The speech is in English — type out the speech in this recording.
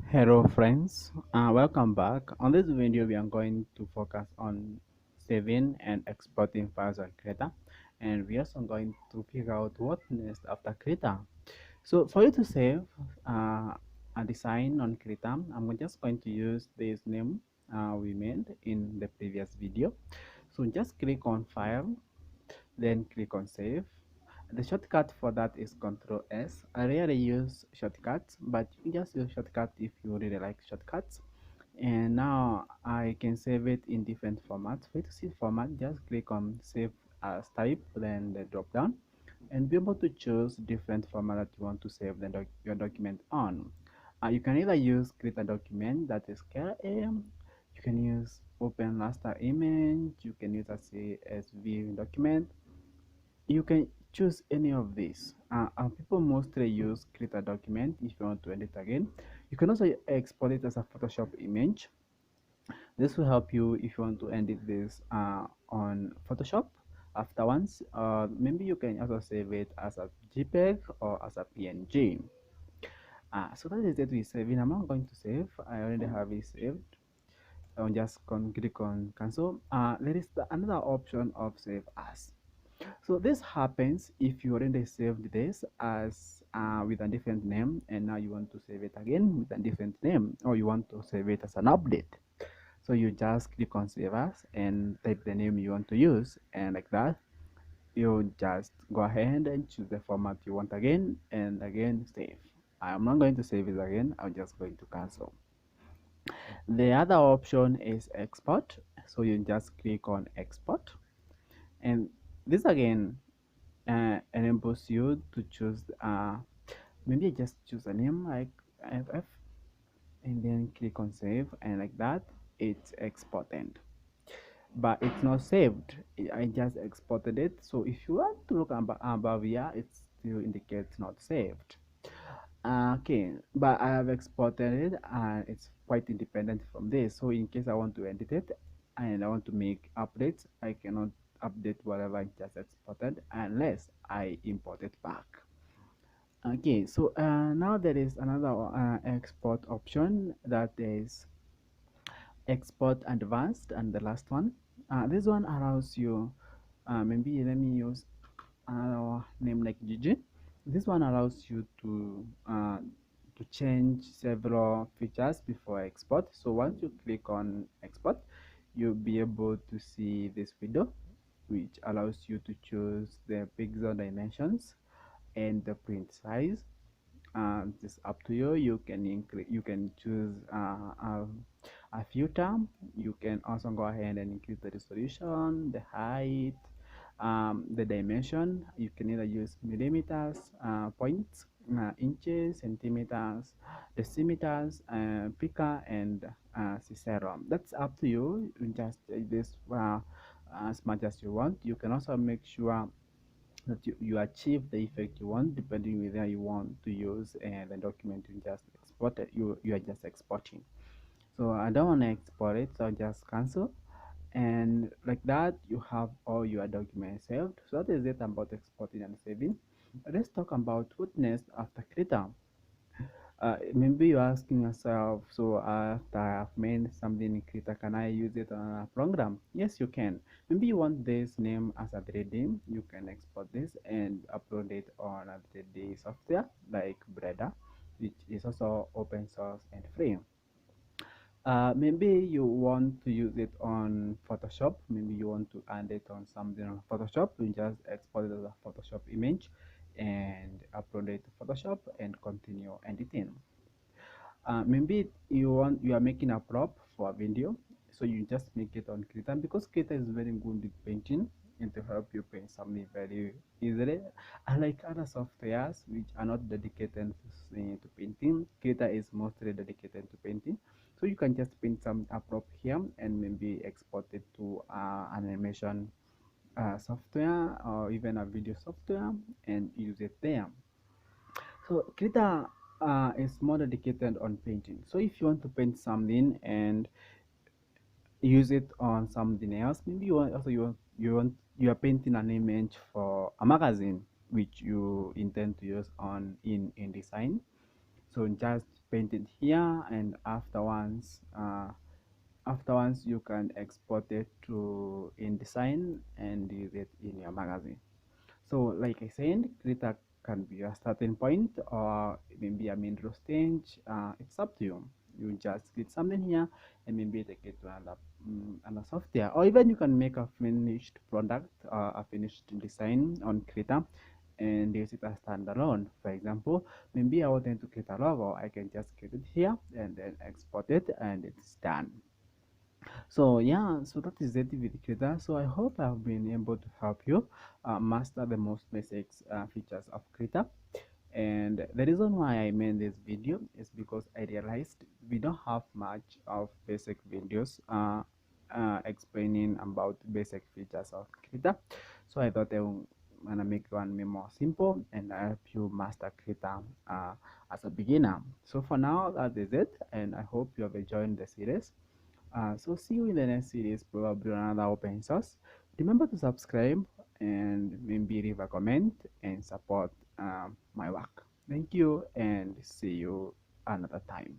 Hello friends, welcome back. On this video we are going to focus on saving and exporting files on Krita, and we are also going to figure out what next after Krita. So for you to save a design on Krita, I'm just going to use this name we made in the previous video. So just click on file, then click on save. The shortcut for that is Ctrl S. I rarely use shortcuts, but you just use shortcut if you really like shortcuts. And now I can save it in different formats. For you to see format, just click on save as type, then the drop down, and be able to choose different format that you want to save your document on. You can either use create a document, that is KM. You can use open raster image. You can use a CSV document. You can choose any of these. People mostly use create a document if you want to edit again. You can also export it as a Photoshop image. This will help you if you want to edit this on Photoshop afterwards. Maybe you can also save it as a JPEG or as a PNG. So that is it with saving. I'm not going to save. I already have it saved. I'll just click on cancel. There is another option of save as. So this happens if you already saved this as with a different name, and now you want to save it again with a different name, or you want to save it as an update. So you just click on save as and type the name you want to use, and like that you just go ahead and choose the format you want again, and again save. I'm not going to save it again. I'm just going to cancel. The other option is export. So you just click on export, and this again enables you to choose maybe just choose a name like FF, and then click on save, and like that it's exported, but it's not saved. I just exported it. So if you want to look above here, it still indicates not saved. Okay, but I have exported it and it's quite independent from this. So in case I want to edit it and I want to make updates, I cannot update whatever I just exported unless I import it back. Okay, so now there is another export option, that is export advanced, and the last one. This one allows you, maybe let me use another name like Gigi. This one allows you to change several features before export. So once you click on export, you'll be able to see this window, which allows you to choose the pixel dimensions and the print size. It's up to you. You can increase, you can choose a filter. You can also go ahead and increase the resolution, the height, the dimension. You can either use millimeters, points, inches, centimeters, decimeters, pica, and cicero. That's up to you. You just this as much as you want. You can also make sure that you achieve the effect you want, depending whether you want to use the document you just exported, you are just exporting. So I don't want to export it, so I just cancel, and like that you have all your documents saved. So that is it about exporting and saving. Let's talk about what next after Krita. Maybe you're asking yourself, so after I've made something in Krita, can I use it on a program? Yes, you can. Maybe you want this name as a 3D. You can export this and upload it on a 3D software like Breda, which is also open source and free. Maybe you want to use it on Photoshop. Maybe you want to add it on something on Photoshop. You just export it as a Photoshop image and upload it to Photoshop and continue editing. Maybe you are making a prop for a video, so you just make it on Krita, because Krita is very good with painting and to help you paint something very easily. Unlike other softwares which are not dedicated to painting, Krita is mostly dedicated to painting. So you can just paint some a prop here and maybe export it to an animation software or even a video software and use it there. So Krita is more dedicated on painting. So if you want to paint something and use it on something else, maybe you are painting an image for a magazine which you intend to use on in design. So just paint it here, and afterwards you can export it to InDesign and use it in your magazine. So like I said, Krita can be a starting point or maybe a middle stage. It's up to you. You just get something here and maybe take it to another software, or even you can make a finished product, a finished design on Krita and use it as standalone. For example, maybe I want to create a logo. I can just create it here and then export it, and it's done. So yeah, so that is it with Krita. So I hope I've been able to help you master the most basic features of Krita. And the reason why I made this video is because I realized we don't have much of basic videos explaining about basic features of Krita. So I thought I would wanna make one more simple and help you master Krita as a beginner. So for now, that is it, and I hope you have enjoyed the series. So see you in the next series, probably another open source. Remember to subscribe and maybe leave a comment and support my work. Thank you and see you another time.